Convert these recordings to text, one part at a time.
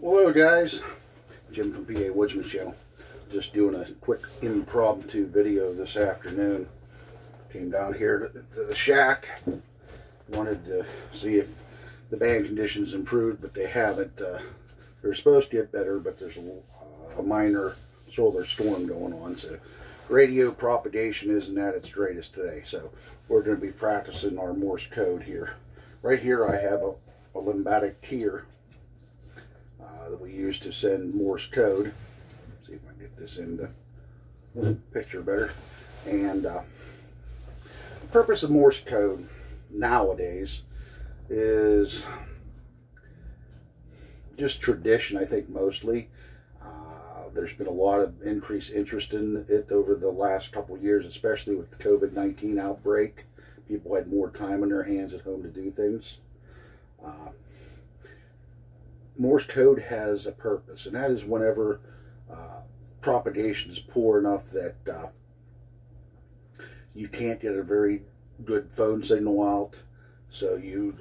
Hello guys, Jim from PA Woodsman's channel. Just doing a quick impromptu video this afternoon. Came down here to the shack. Wanted to see if the band conditions improved, but they haven't. They're supposed to get better, but there's a minor solar storm going on, so radio propagation isn't at its greatest today. So we're going to be practicing our Morse code here. Right here I have a limbatic keyer that we use to send Morse code. See if I can get this into the picture better. And the purpose of Morse code nowadays is just tradition, I think, mostly. There's been a lot of increased interest in it over the last couple of years, especially with the COVID-19 outbreak. People had more time on their hands at home to do things. Morse code has a purpose, and that is whenever propagation is poor enough that you can't get a very good phone signal out, so you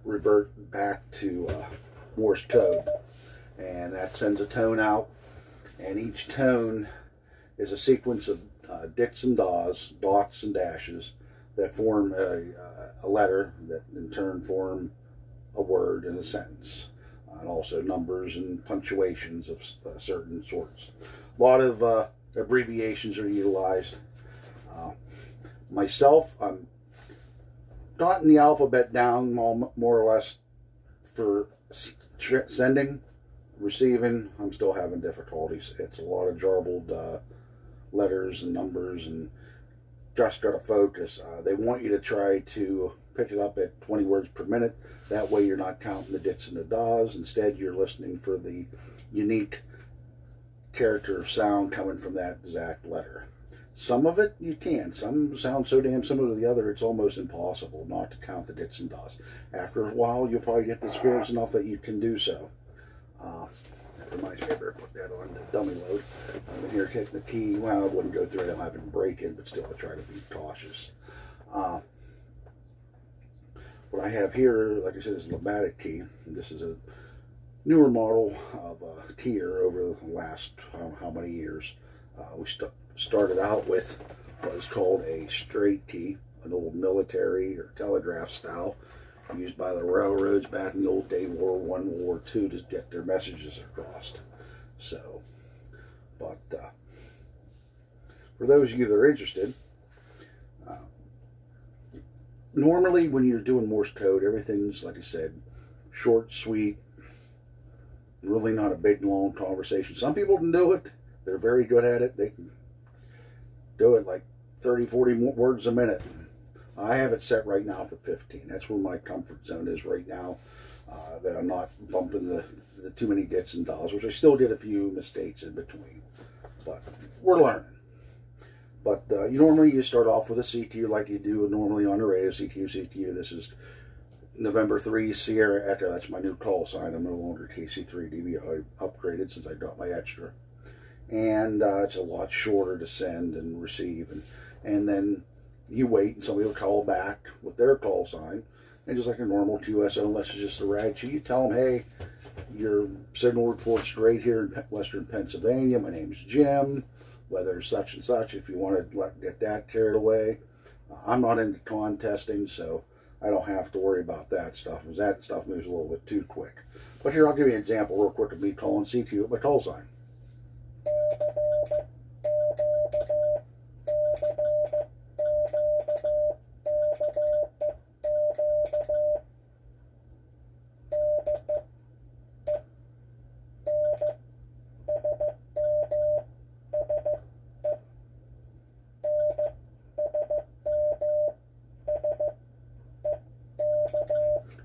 revert back to Morse code, and that sends a tone out, and each tone is a sequence of dits and das, dots and dashes, that form a letter that in turn form a word and a sentence. And also numbers and punctuations of certain sorts. A lot of abbreviations are utilized. Myself, I'm gotten the alphabet down more or less for sending. Receiving, I'm still having difficulties. It's a lot of jarbled letters and numbers, and just got to focus. They want you to try to pick it up at 20 words per minute. That way you're not counting the dits and the das. Instead, you're listening for the unique character of sound coming from that exact letter. Some of it you can. Some sound so damn similar to the other, it's almost impossible not to count the dits and das. After a while, you'll probably get the experience enough that you can do so. That reminds me, I better put that on the dummy load. I'm in here taking the key. Well, I wouldn't go through it. I don't have it break in, but still I try to be cautious. What I have here, like I said, is a limbatic key. This is a newer model of a keyer over the last how many years. We started out with what is called a straight key, an old military or telegraph style used by the railroads back in the old day, World War I, World War II, to get their messages across. So, but for those of you that are interested, normally when you're doing Morse code, everything's, like I said, short, sweet, really not a big, long conversation. Some people can do it. They're very good at it. They can do it like 30, 40 words a minute. I have it set right now for 15. That's where my comfort zone is right now, that I'm not bumping the too many dits and das, which I still did a few mistakes in between. But we're learning. But normally you start off with a CTU like you do normally on the radio. CTU. This is November 3 Sierra Echo. That's my new call sign. I'm no longer KC3DB. I upgraded since I got my extra. And it's a lot shorter to send and receive. And then you wait and somebody will call back with their call sign. And just like a normal QSO, unless it's just a rag sheet, you tell them, hey, your signal report's great here in Western Pennsylvania. My name's Jim. Weather such and such, if you want to get that carried away. I'm not into contesting, so I don't have to worry about that stuff, because that stuff moves a little bit too quick. But here, I'll give you an example real quick of me calling CTU at my call sign.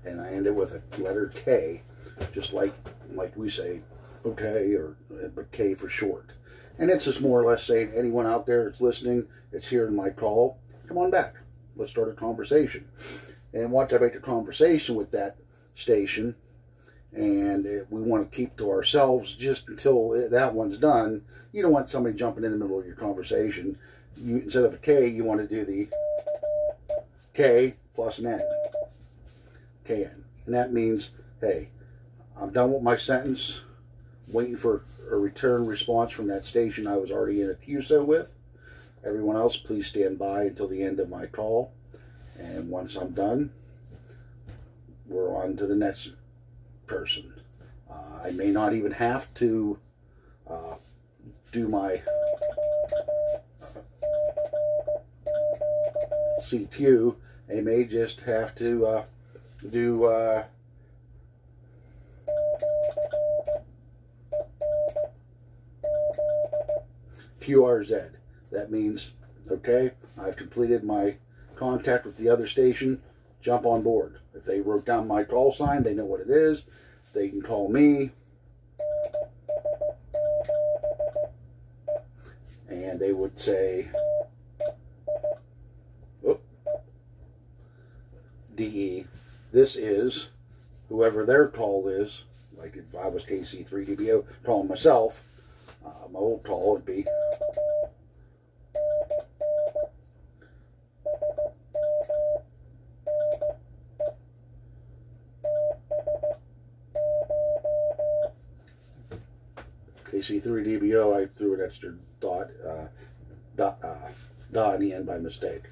And I end it with a letter K, just like we say, okay, but K for short. And it's just more or less saying, anyone out there that's listening, it's here in my call, come on back. Let's start a conversation. And once I make a conversation with that station, and we want to keep to ourselves just until that one's done, you don't want somebody jumping in the middle of your conversation. Instead of a K, you want to do the K plus an N. KN. And that means, hey, I'm done with my sentence, waiting for a return response from that station I was already in a QSO with. Everyone else, please stand by until the end of my call. And once I'm done, we're on to the next person. I may not even have to do my CQ. I may just have to do QRZ. That means, okay, I've completed my contact with the other station, jump on board. If they wrote down my call sign, they know what it is. They can call me, and they would say, oh, DE, this is whoever their call is. Like if I was KC3DBO calling myself, my old call would be KC3DBO. I threw an extra dot in the end by mistake.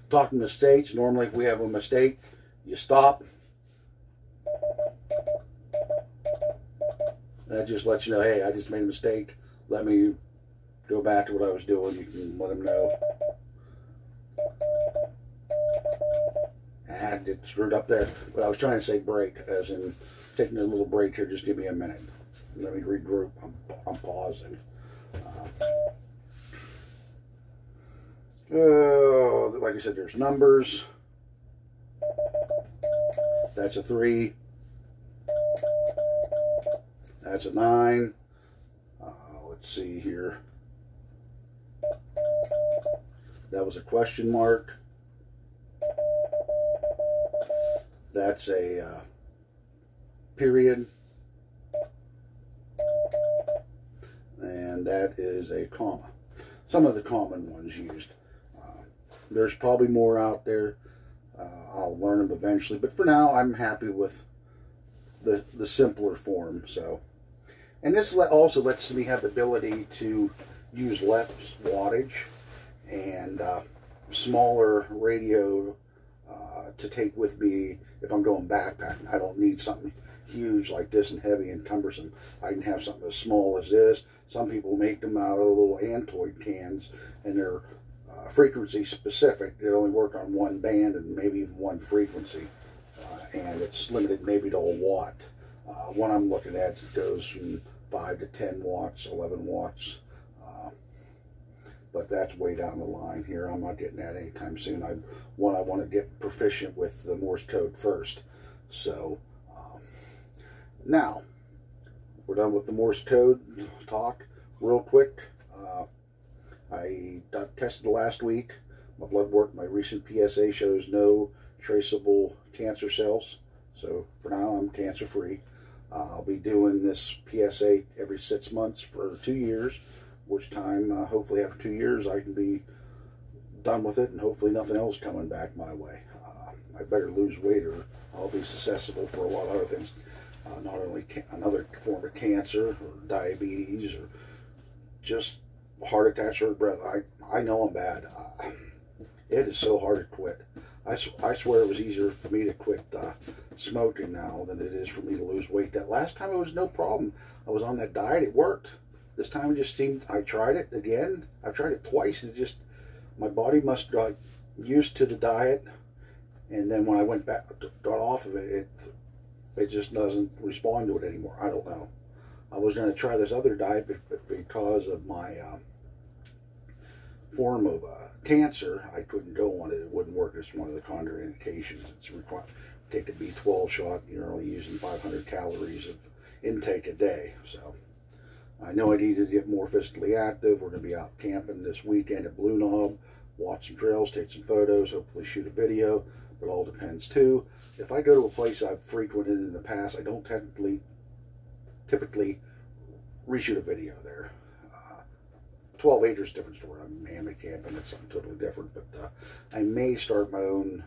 Talking mistakes, normally if we have a mistake, you stop. That just lets you know, hey, I just made a mistake. Let me go back to what I was doing. You can let them know. I had it screwed up there, but I was trying to say break, as in taking a little break here. Just give me a minute. Let me regroup. I'm pausing. Like I said, there's numbers. That's a 3. That's a 9. Let's see here. That was a question mark. That's a period. And that is a comma. Some of the common ones used. There's probably more out there. I'll learn them eventually, but for now I'm happy with the simpler form. So, and this also lets me have the ability to use less wattage and smaller radio to take with me if I'm going backpacking. I don't need something huge like this and heavy and cumbersome. I can have something as small as this. Some people make them out of little Antoid cans, and they're frequency specific. They only work on one band and maybe even one frequency, and it's limited maybe to a watt. One I'm looking at goes from 5 to 10 watts, 11 watts, but that's way down the line here. I'm not getting that anytime soon. I want to get proficient with the Morse code first. So now we're done with the Morse code talk. Real quick, I got tested last week. My blood work, my recent PSA shows no traceable cancer cells. So for now, I'm cancer free. I'll be doing this PSA every 6 months for 2 years, which time, hopefully after 2 years, I can be done with it and hopefully nothing else coming back my way. I better lose weight or I'll be susceptible for a lot of other things. Not only another form of cancer or diabetes or just heart attack, short breath. I know I'm bad. It is so hard to quit. I swear it was easier for me to quit smoking now than it is for me to lose weight. That last time it was no problem. I was on that diet. It worked. This time it just seemed, I tried it again. I've tried it twice. It just, my body must got used to the diet. And then when I went back, got off of it, it just doesn't respond to it anymore. I don't know. I was going to try this other diet, but because of my form of cancer, I couldn't go on it. It wouldn't work. It's one of the contraindications. It's required to take a B12 shot. You're only using 500 calories of intake a day. So I know I need to get more physically active. We're going to be out camping this weekend at Blue Knob, watch some trails, take some photos, hopefully shoot a video. But it all depends too. If I go to a place I've frequented in the past, I don't typically reshoot a video there. 12 acres is a different story. I'm hammock camping. It's something totally different. But I may start my own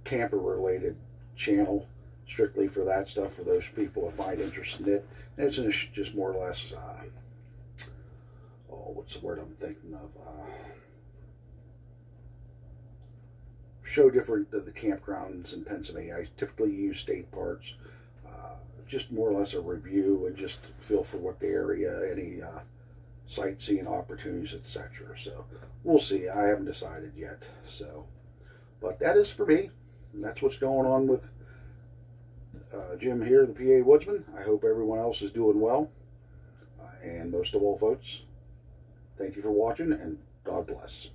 camper-related channel strictly for that stuff, for those people that find interest in it. And it's just more or less, oh, what's the word I'm thinking of? Show different the campgrounds in Pennsylvania. I typically use state parks. Just more or less a review and just feel for what the area, any sightseeing opportunities, etc. So we'll see. I haven't decided yet. So, but that is for me. And that's what's going on with Jim here, the PA Woodsman. I hope everyone else is doing well. And most of all, folks, thank you for watching, and God bless.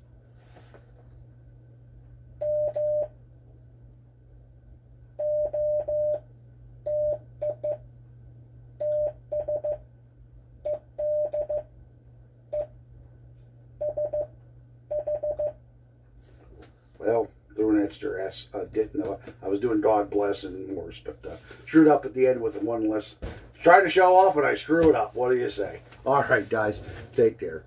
Well, threw an extra S. Didn't know. I was doing God bless and Morse, but screwed up at the end with the one less. Trying to show off, and I screw it up. What do you say? All right, guys, take care.